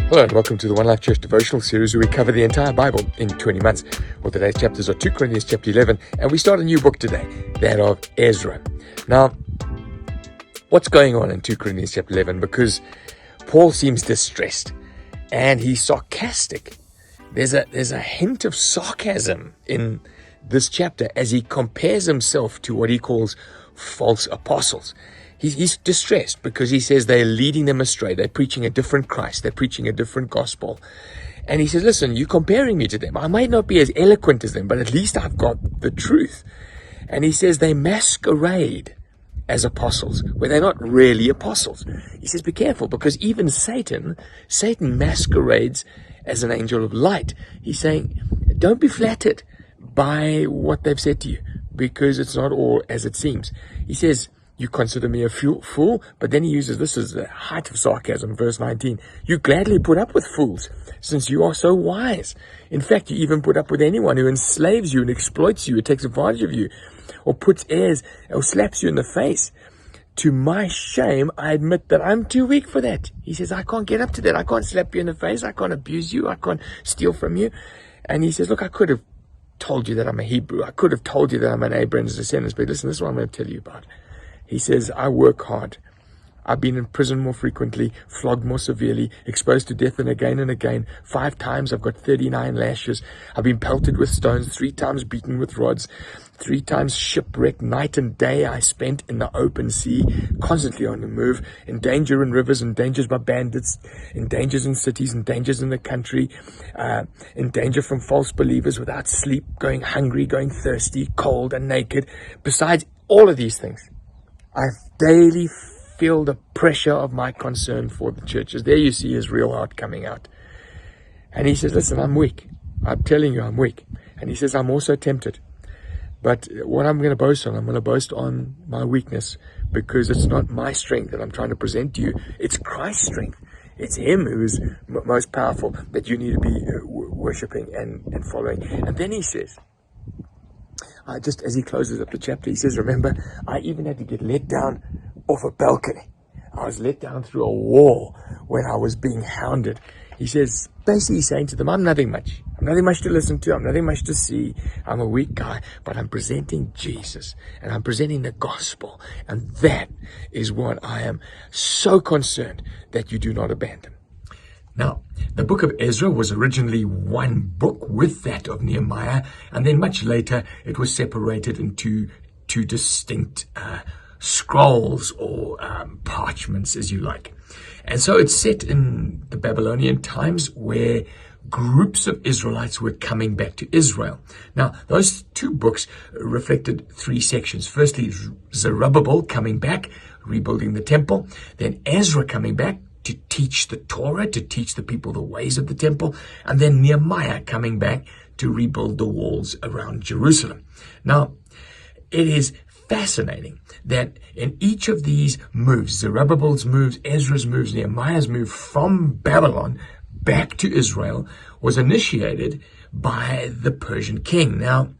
Hello and welcome to the One Life Church devotional series where we cover the entire Bible in 20 months. Well, today's chapters are 2 Corinthians chapter 11, and we start a new book today, that of Ezra. Now, what's going on in 2 Corinthians chapter 11? Because Paul seems distressed and he's sarcastic. There's a hint of sarcasm in this chapter as he compares himself to what he calls false apostles. He's distressed because he says they're leading them astray. They're preaching a different Christ. They're preaching a different gospel. And he says, listen, you're comparing me to them. I might not be as eloquent as them, but at least I've got the truth. And he says they masquerade as apostles, where they're not really apostles. He says, be careful, because even Satan masquerades as an angel of light. He's saying, don't be flattered by what they've said to you, because it's not all as it seems. He says, you consider me a fool, but then he uses this as the height of sarcasm, verse 19. You gladly put up with fools, since you are so wise. In fact, you even put up with anyone who enslaves you and exploits you, who takes advantage of you, or puts airs, or slaps you in the face. To my shame, I admit that I'm too weak for that. He says, I can't get up to that. I can't slap you in the face. I can't abuse you. I can't steal from you. And he says, look, I could have told you that I'm a Hebrew. I could have told you that I'm an Abraham's descendant. But listen, this is what I'm going to tell you about. He says, I work hard. I've been in prison more frequently, flogged more severely, exposed to death and again. 5 times I've got 39 lashes. I've been pelted with stones, 3 times beaten with rods, 3 times shipwrecked. Night and day I spent in the open sea, constantly on the move, in danger in rivers, in dangers by bandits, in dangers in cities, in dangers in the country, in danger from false believers, without sleep, going hungry, going thirsty, cold and naked. Besides all of these things, I daily feel the pressure of my concern for the churches. There you see his real heart coming out. And he says, listen, I'm weak. I'm telling you, I'm weak. And he says, I'm also tempted. But what I'm going to boast on, I'm going to boast on my weakness, because it's not my strength that I'm trying to present to you. It's Christ's strength. It's him who is most powerful that you need to be worshipping and following. And then he says, just as he closes up the chapter, he says, remember, I even had to get let down off a balcony. I was let down through a wall when I was being hounded. He says, basically saying to them, I'm nothing much. I'm nothing much to listen to. I'm nothing much to see. I'm a weak guy, but I'm presenting Jesus and I'm presenting the gospel. And that is what I am so concerned that you do not abandon. Now, the book of Ezra was originally one book with that of Nehemiah, and then much later it was separated into 2 distinct scrolls or parchments, as you like. And so it's set in the Babylonian times where groups of Israelites were coming back to Israel. Now, those 2 books reflected 3 sections. Firstly, Zerubbabel coming back, rebuilding the temple. Then Ezra coming back to teach the Torah, to teach the people the ways of the temple. And then Nehemiah coming back to rebuild the walls around Jerusalem. Now, it is fascinating that in each of these moves, Zerubbabel's moves, Ezra's moves, Nehemiah's move from Babylon back to Israel, was initiated by the Persian king. Now,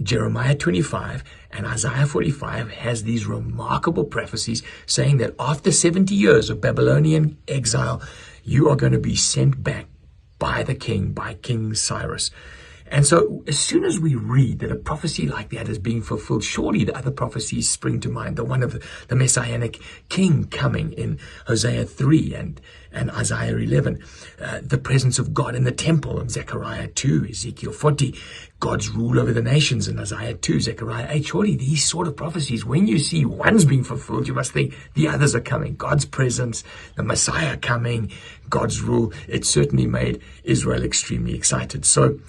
Jeremiah 25 and Isaiah 45 has these remarkable prophecies saying that after 70 years of Babylonian exile, you are going to be sent back by the king, by King Cyrus. And so as soon as we read that a prophecy like that is being fulfilled, surely the other prophecies spring to mind. The one of the Messianic king coming in Hosea 3 and Isaiah 11. The presence of God in the temple in Zechariah 2, Ezekiel 40. God's rule over the nations in Isaiah 2, Zechariah 8. Surely these sort of prophecies, when you see one's being fulfilled, you must think the others are coming. God's presence, the Messiah coming, God's rule. It certainly made Israel extremely excited. So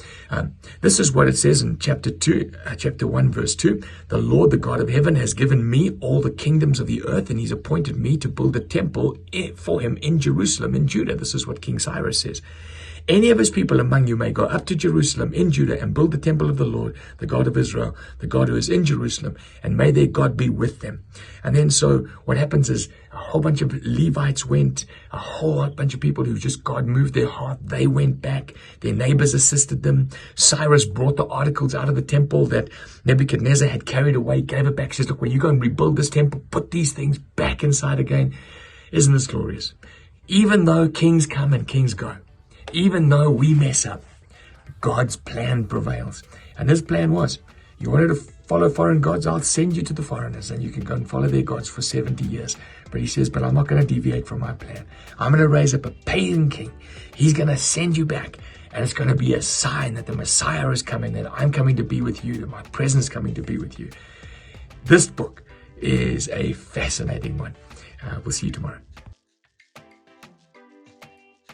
this is what it says in chapter 1, verse 2. The Lord, the God of heaven, has given me all the kingdoms of the earth, and he's appointed me to build a temple for him in Jerusalem, in Judah. This is what King Cyrus says. Any of his people among you may go up to Jerusalem in Judah and build the temple of the Lord, the God of Israel, the God who is in Jerusalem, and may their God be with them. And then so what happens is a whole bunch of Levites went, a whole bunch of people who just God moved their heart. They went back. Their neighbors assisted them. Cyrus brought the articles out of the temple that Nebuchadnezzar had carried away, gave it back. Says, look, when you go and rebuild this temple, put these things back inside again. Isn't this glorious? Even though kings come and kings go, even though we mess up, God's plan prevails. And his plan was, you wanted to follow foreign gods, I'll send you to the foreigners and you can go and follow their gods for 70 years. But he says, but I'm not going to deviate from my plan. I'm going to raise up a pagan king. He's going to send you back. And it's going to be a sign that the Messiah is coming, that I'm coming to be with you, that my presence is coming to be with you. This book is a fascinating one. We'll see you tomorrow.